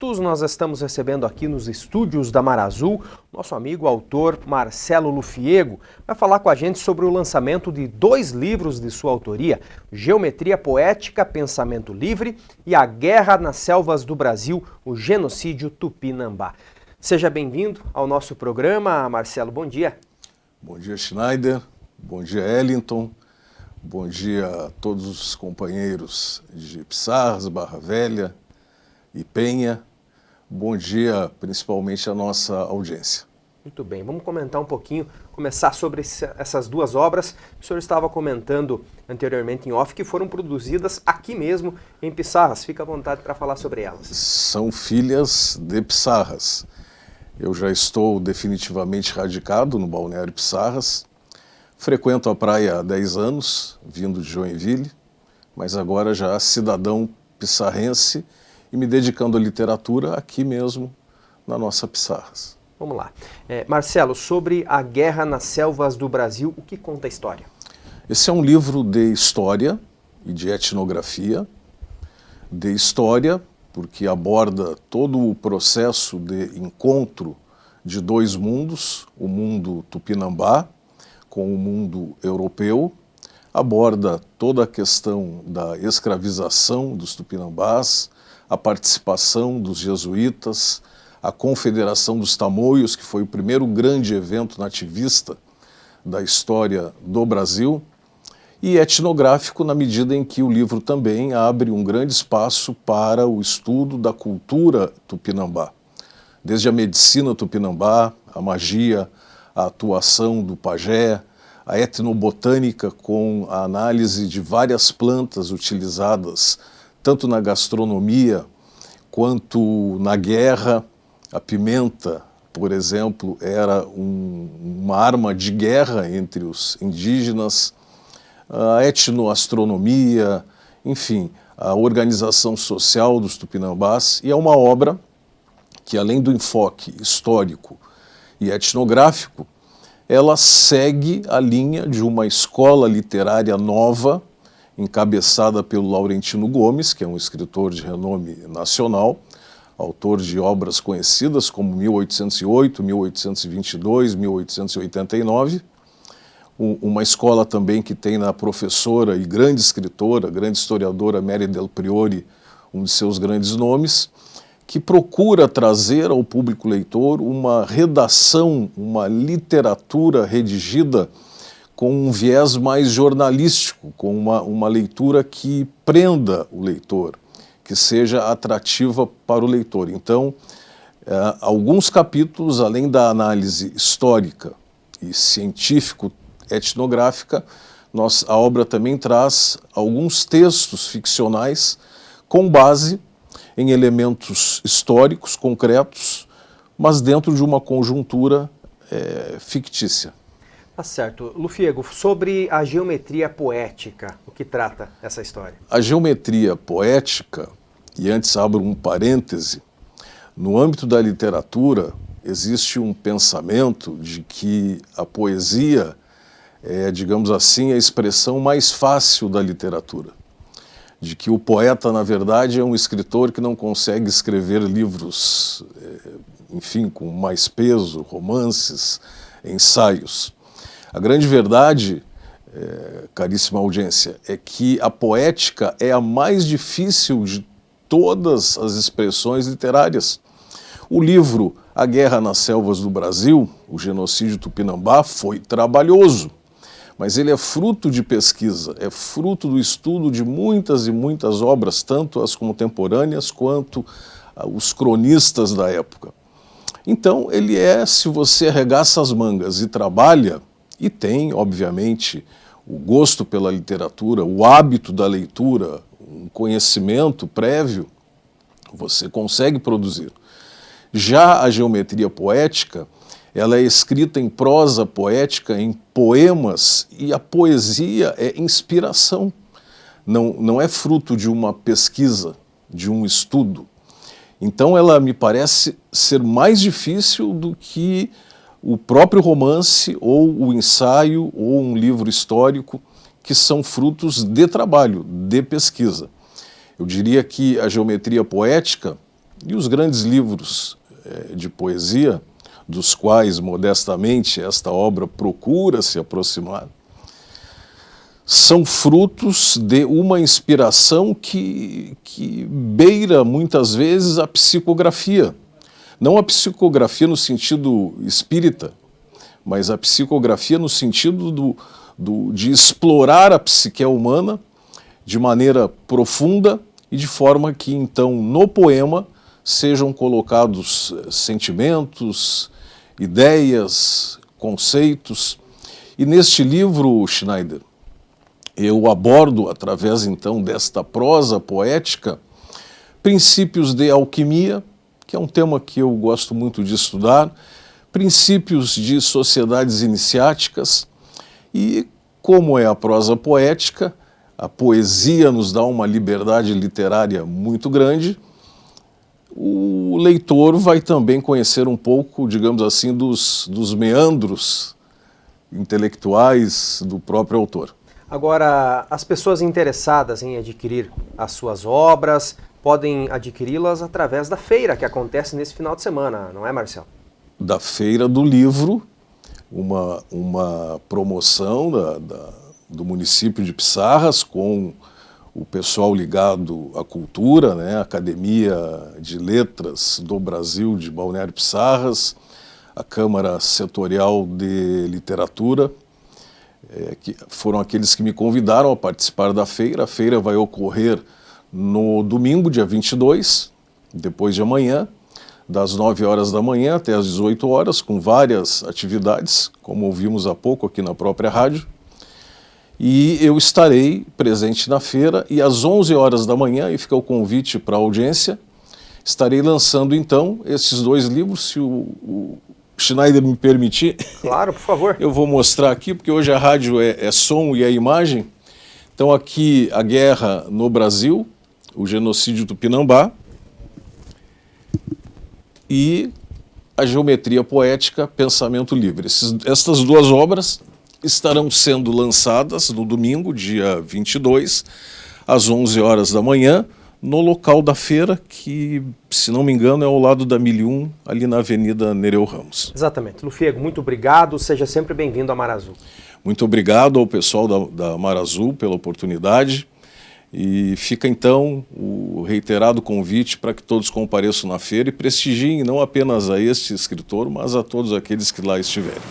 Nós estamos recebendo aqui nos estúdios da Mar Azul nosso amigo autor Marcelo Lufiego. Vai falar com a gente sobre o lançamento de 2 livros de sua autoria, Geometria Poética, Pensamento Livre e A Guerra nas Selvas do Brasil, o Genocídio Tupinambá. Seja bem-vindo ao nosso programa, Marcelo, bom dia. Bom dia, Schneider, bom dia, Ellington, bom dia a todos os companheiros de Pissarras, Barra Velha e Penha. Bom dia, principalmente, à nossa audiência. Muito bem, vamos comentar um pouquinho, começar sobre essas 2 obras. O senhor estava comentando anteriormente em off que foram produzidas aqui mesmo em Pissarras. Fica à vontade para falar sobre elas. São filhas de Pissarras. Eu já estou definitivamente radicado no Balneário Pissarras. Frequento a praia há 10 anos, vindo de Joinville, mas agora já cidadão pissarrense e me dedicando à literatura aqui mesmo, na nossa Pissarras. Vamos lá. Marcelo, sobre a guerra nas selvas do Brasil, o que conta a história? Esse é um livro de história e de etnografia. De história, porque aborda todo o processo de encontro de 2 mundos, o mundo tupinambá com o mundo europeu. Aborda toda a questão da escravização dos tupinambás, a participação dos jesuítas, a Confederação dos Tamoios, que foi o primeiro grande evento nativista da história do Brasil, e etnográfico na medida em que o livro também abre um grande espaço para o estudo da cultura tupinambá. Desde a medicina tupinambá, a magia, a atuação do pajé, a etnobotânica com a análise de várias plantas utilizadas tanto na gastronomia quanto na guerra. A pimenta, por exemplo, era uma arma de guerra entre os indígenas, a etnoastronomia, enfim, a organização social dos tupinambás, e é uma obra que, além do enfoque histórico e etnográfico, ela segue a linha de uma escola literária nova, encabeçada pelo Laurentino Gomes, que é um escritor de renome nacional, autor de obras conhecidas como 1808, 1822, 1889, uma escola também que tem na professora e grande escritora, grande historiadora Mary Del Priore, um de seus grandes nomes, que procura trazer ao público leitor uma redação, uma literatura redigida com um viés mais jornalístico, com uma leitura que prenda o leitor, que seja atrativa para o leitor. Então, alguns capítulos, além da análise histórica e científico-etnográfica, a obra também traz alguns textos ficcionais com base em elementos históricos, concretos, mas dentro de uma conjuntura fictícia. Tá certo. Lufiego, sobre a geometria poética, o que trata essa história? A geometria poética, e antes abro um parêntese, no âmbito da literatura existe um pensamento de que a poesia é, digamos assim, a expressão mais fácil da literatura. De que o poeta, na verdade, é um escritor que não consegue escrever livros, enfim, com mais peso, romances, ensaios. A grande verdade, caríssima audiência, é que a poética é a mais difícil de todas as expressões literárias. O livro A Guerra nas Selvas do Brasil, o Genocídio Tupinambá, foi trabalhoso, mas ele é fruto de pesquisa, é fruto do estudo de muitas e muitas obras, tanto as contemporâneas quanto os cronistas da época. Então, ele se você arregaça as mangas e trabalha, e tem, obviamente, o gosto pela literatura, o hábito da leitura, um conhecimento prévio, você consegue produzir. Já a geometria poética, ela é escrita em prosa poética, em poemas, e a poesia é inspiração. Não é fruto de uma pesquisa, de um estudo. Então ela me parece ser mais difícil do que o próprio romance, ou o ensaio, ou um livro histórico, que são frutos de trabalho, de pesquisa. Eu diria que a geometria poética E os grandes livros de poesia, dos quais, modestamente, esta obra procura se aproximar, são frutos de uma inspiração que beira, muitas vezes, a psicografia. Não a psicografia no sentido espírita, mas a psicografia no sentido de explorar a psique humana de maneira profunda e de forma que, então, no poema sejam colocados sentimentos, ideias, conceitos. E neste livro, Schneider, eu abordo, através então desta prosa poética, princípios de alquimia, que é um tema que eu gosto muito de estudar, princípios de sociedades iniciáticas e, como é a prosa poética, a poesia nos dá uma liberdade literária muito grande, o leitor vai também conhecer um pouco, digamos assim, dos meandros intelectuais do próprio autor. Agora, as pessoas interessadas em adquirir as suas obras podem adquiri-las através da feira que acontece nesse final de semana, não é, Marcelo? Da Feira do Livro, uma promoção do município de Pissarras com o pessoal ligado à cultura, né, a Academia de Letras do Brasil de Balneário Pissarras, a Câmara Setorial de Literatura, que foram aqueles que me convidaram a participar da feira. A feira vai ocorrer no domingo, dia 22, depois de amanhã, das 9 horas da manhã até as 18 horas, com várias atividades, como ouvimos há pouco aqui na própria rádio. E eu estarei presente na feira e às 11 horas da manhã, e fica o convite para a audiência, estarei lançando então esses 2 livros, se o Schneider me permitir. Claro, por favor. Eu vou mostrar aqui, porque hoje a rádio é som e é imagem. Então aqui A Guerra no Brasil, o Genocídio Tupinambá, e a Geometria Poética, Pensamento Livre. Estas 2 obras estarão sendo lançadas no domingo, dia 22, às 11 horas da manhã, no local da feira, que, se não me engano, é ao lado da 1001, ali na Avenida Nereu Ramos. Exatamente. Lufiego, muito obrigado. Seja sempre bem-vindo à Mar Azul. Muito obrigado ao pessoal da Mar Azul pela oportunidade. E fica, então, o reiterado convite para que todos compareçam na feira e prestigiem não apenas a este escritor, mas a todos aqueles que lá estiverem.